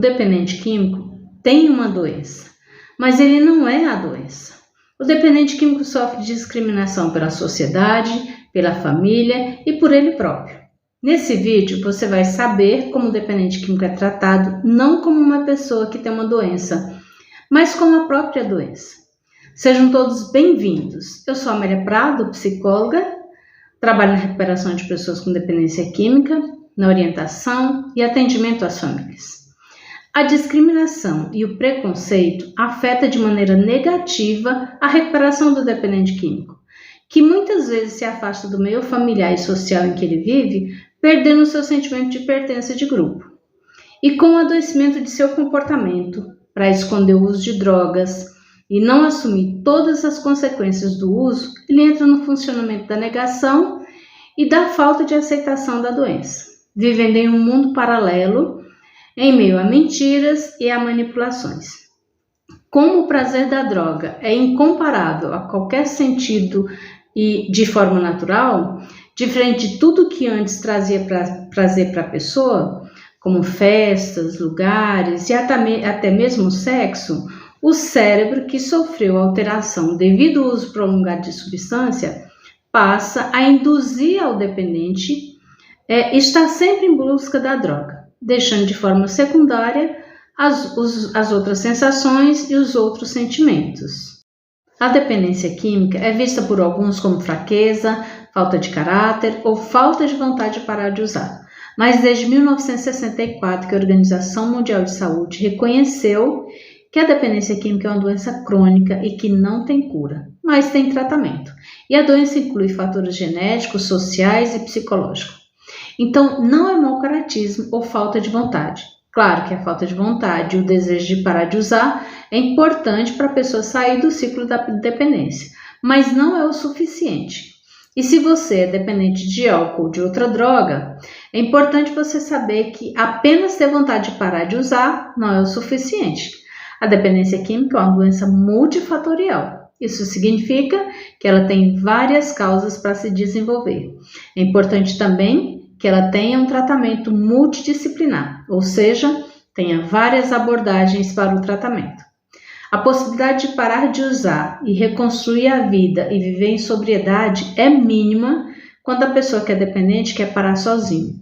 O dependente químico tem uma doença, mas ele não é a doença. O dependente químico sofre discriminação pela sociedade, pela família e por ele próprio. Nesse vídeo você vai saber como o dependente químico é tratado não como uma pessoa que tem uma doença, mas como a própria doença. Sejam todos bem-vindos. Eu sou Amélia Prado, psicóloga, trabalho na recuperação de pessoas com dependência química, na orientação e atendimento às famílias. A discriminação e o preconceito afetam de maneira negativa a recuperação do dependente químico, que muitas vezes se afasta do meio familiar e social em que ele vive, perdendo o seu sentimento de pertença de grupo. E com o adoecimento de seu comportamento para esconder o uso de drogas e não assumir todas as consequências do uso, ele entra no funcionamento da negação e da falta de aceitação da doença, vivendo em um mundo paralelo, em meio a mentiras e a manipulações. Como o prazer da droga é incomparável a qualquer sentido e de forma natural, diferente de tudo que antes trazia prazer para a pessoa, como festas, lugares e até mesmo sexo, o cérebro que sofreu alteração devido ao uso prolongado de substância passa a induzir ao dependente estar sempre em busca da droga, deixando de forma secundária as outras sensações e os outros sentimentos. A dependência química é vista por alguns como fraqueza, falta de caráter ou falta de vontade de parar de usar. Mas desde 1964 que a Organização Mundial de Saúde reconheceu que a dependência química é uma doença crônica e que não tem cura, mas tem tratamento. E a doença inclui fatores genéticos, sociais e psicológicos. Então, não é mau caratismo ou falta de vontade. Claro que a falta de vontade e o desejo de parar de usar é importante para a pessoa sair do ciclo da dependência, mas não é o suficiente. E se você é dependente de álcool ou de outra droga, é importante você saber que apenas ter vontade de parar de usar não é o suficiente. A dependência química é uma doença multifatorial. Isso significa que ela tem várias causas para se desenvolver. É importante também que ela tenha um tratamento multidisciplinar, ou seja, tenha várias abordagens para o tratamento. A possibilidade de parar de usar e reconstruir a vida e viver em sobriedade é mínima quando a pessoa que é dependente quer parar sozinha.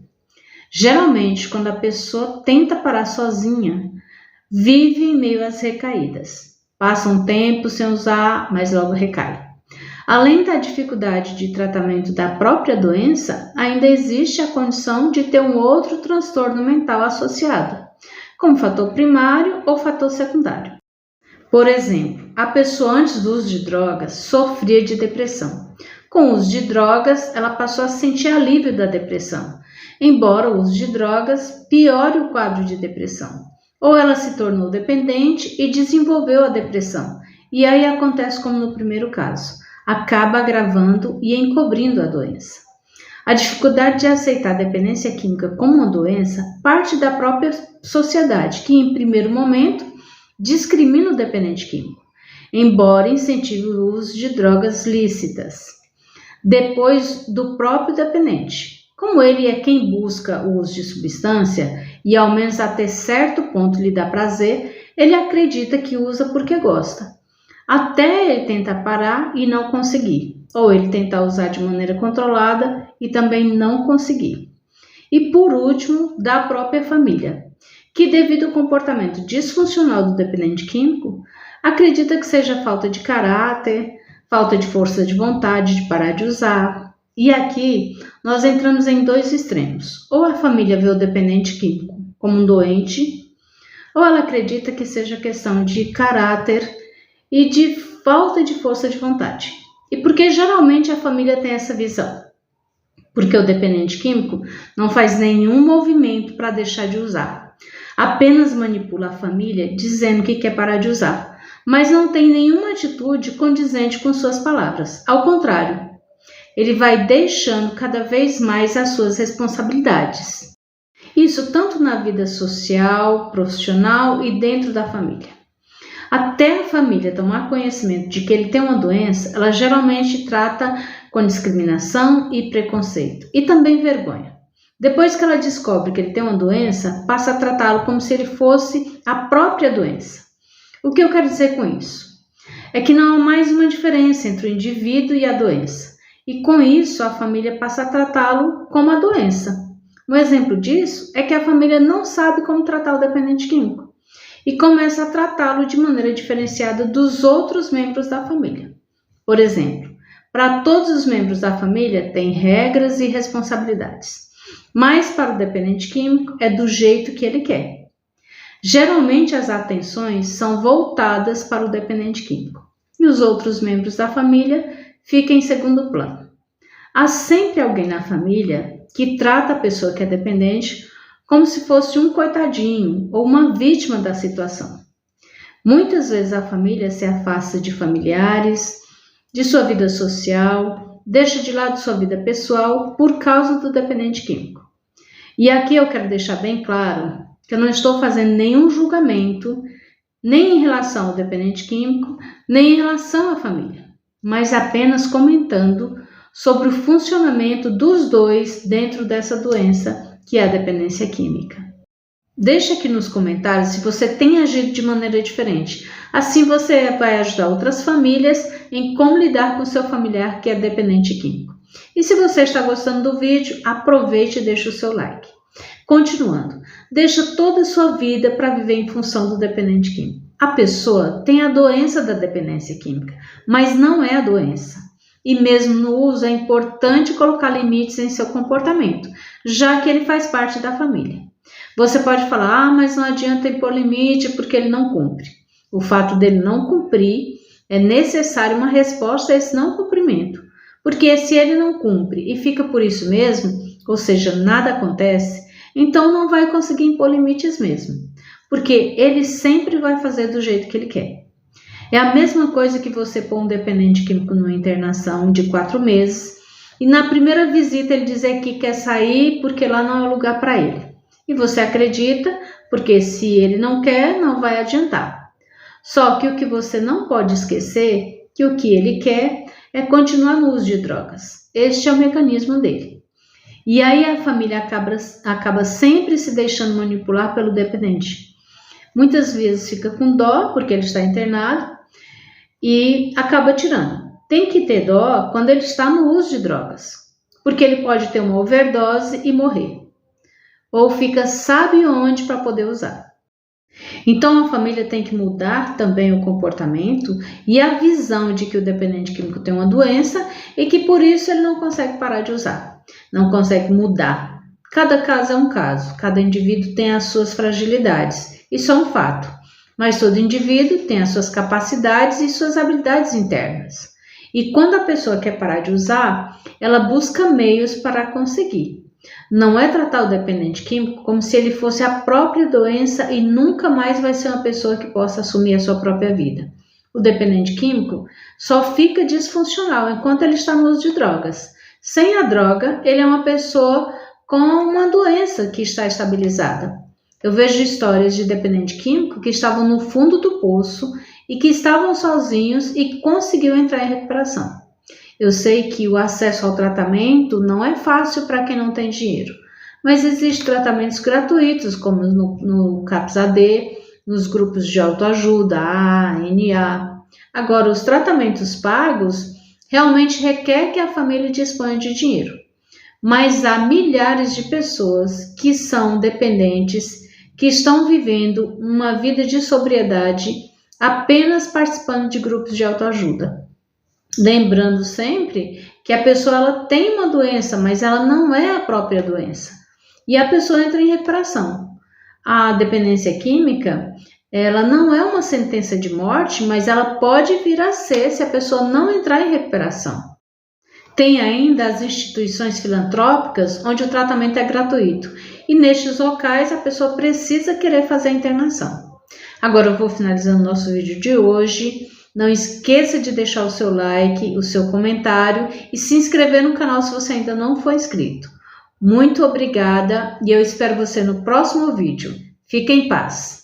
Geralmente, quando a pessoa tenta parar sozinha, vive em meio às recaídas. Passa um tempo sem usar, mas logo recai. Além da dificuldade de tratamento da própria doença, ainda existe a condição de ter um outro transtorno mental associado, como fator primário ou fator secundário. Por exemplo, a pessoa antes do uso de drogas sofria de depressão. Com o uso de drogas, ela passou a sentir alívio da depressão, embora o uso de drogas piore o quadro de depressão. Ou ela se tornou dependente e desenvolveu a depressão, e aí acontece como no primeiro caso. Acaba agravando e encobrindo a doença. A dificuldade de aceitar a dependência química como uma doença parte da própria sociedade, que em primeiro momento discrimina o dependente químico, embora incentive o uso de drogas lícitas. Depois do próprio dependente, como ele é quem busca o uso de substância e ao menos até certo ponto lhe dá prazer, ele acredita que usa porque gosta. Até ele tentar parar e não conseguir, ou ele tentar usar de maneira controlada e também não conseguir. E por último, da própria família, que devido ao comportamento disfuncional do dependente químico, acredita que seja falta de caráter, falta de força de vontade de parar de usar. E aqui nós entramos em dois extremos, ou a família vê o dependente químico como um doente, ou ela acredita que seja questão de caráter e de falta de força de vontade. E por que geralmente a família tem essa visão? Porque o dependente químico não faz nenhum movimento para deixar de usar. Apenas manipula a família dizendo que quer parar de usar, mas não tem nenhuma atitude condizente com suas palavras. Ao contrário, ele vai deixando cada vez mais as suas responsabilidades. Isso tanto na vida social, profissional e dentro da família. Até a família tomar conhecimento de que ele tem uma doença, ela geralmente trata com discriminação e preconceito, e também vergonha. Depois que ela descobre que ele tem uma doença, passa a tratá-lo como se ele fosse a própria doença. O que eu quero dizer com isso? É que não há mais uma diferença entre o indivíduo e a doença. E com isso, a família passa a tratá-lo como a doença. Um exemplo disso é que a família não sabe como tratar o dependente químico e começa a tratá-lo de maneira diferenciada dos outros membros da família. Por exemplo, para todos os membros da família tem regras e responsabilidades, mas para o dependente químico é do jeito que ele quer. Geralmente as atenções são voltadas para o dependente químico e os outros membros da família ficam em segundo plano. Há sempre alguém na família que trata a pessoa que é dependente como se fosse um coitadinho ou uma vítima da situação. Muitas vezes a família se afasta de familiares, de sua vida social, deixa de lado sua vida pessoal por causa do dependente químico. E aqui eu quero deixar bem claro que eu não estou fazendo nenhum julgamento, nem em relação ao dependente químico, nem em relação à família, mas apenas comentando sobre o funcionamento dos dois dentro dessa doença que é a dependência química. Deixe aqui nos comentários se você tem agido de maneira diferente. Assim você vai ajudar outras famílias em como lidar com seu familiar que é dependente químico. E se você está gostando do vídeo, aproveite e deixe o seu like. Continuando, deixa toda a sua vida para viver em função do dependente químico. A pessoa tem a doença da dependência química, mas não é a doença. E mesmo no uso é importante colocar limites em seu comportamento, já que ele faz parte da família. Você pode falar, mas não adianta impor limite porque ele não cumpre. O fato dele não cumprir é necessário uma resposta a esse não cumprimento, porque se ele não cumpre e fica por isso mesmo, ou seja, nada acontece, então não vai conseguir impor limites mesmo, porque ele sempre vai fazer do jeito que ele quer. É a mesma coisa que você pôr um dependente químico numa internação de 4 meses e na primeira visita ele dizer que quer sair porque lá não é lugar para ele. E você acredita, porque se ele não quer, não vai adiantar. Só que o que você não pode esquecer, que o que ele quer é continuar no uso de drogas. Este é o mecanismo dele. E aí a família acaba sempre se deixando manipular pelo dependente. Muitas vezes fica com dó porque ele está internado e acaba tirando. Tem que ter dó quando ele está no uso de drogas, porque ele pode ter uma overdose e morrer. Ou fica sabe onde para poder usar. Então a família tem que mudar também o comportamento e a visão de que o dependente químico tem uma doença e que por isso ele não consegue parar de usar, não consegue mudar. Cada caso é um caso, cada indivíduo tem as suas fragilidades, isso é um fato, mas todo indivíduo tem as suas capacidades e suas habilidades internas. E quando a pessoa quer parar de usar, ela busca meios para conseguir. Não é tratar o dependente químico como se ele fosse a própria doença e nunca mais vai ser uma pessoa que possa assumir a sua própria vida. O dependente químico só fica disfuncional enquanto ele está no uso de drogas. Sem a droga, ele é uma pessoa com uma doença que está estabilizada. Eu vejo histórias de dependente químico que estavam no fundo do poço e que estavam sozinhos e conseguiu entrar em recuperação. Eu sei que o acesso ao tratamento não é fácil para quem não tem dinheiro, mas existem tratamentos gratuitos, como no CAPS-AD, nos grupos de autoajuda, AA, NA. Agora, os tratamentos pagos realmente requer que a família disponha de dinheiro, mas há milhares de pessoas que são dependentes, que estão vivendo uma vida de sobriedade apenas participando de grupos de autoajuda. Lembrando sempre que a pessoa ela tem uma doença, mas ela não é a própria doença. E a pessoa entra em recuperação. A dependência química, ela não é uma sentença de morte, mas ela pode vir a ser se a pessoa não entrar em recuperação. Tem ainda as instituições filantrópicas, onde o tratamento é gratuito. E nestes locais a pessoa precisa querer fazer a internação. Agora eu vou finalizando nosso vídeo de hoje. Não esqueça de deixar o seu like, o seu comentário e se inscrever no canal se você ainda não for inscrito. Muito obrigada e eu espero você no próximo vídeo. Fique em paz!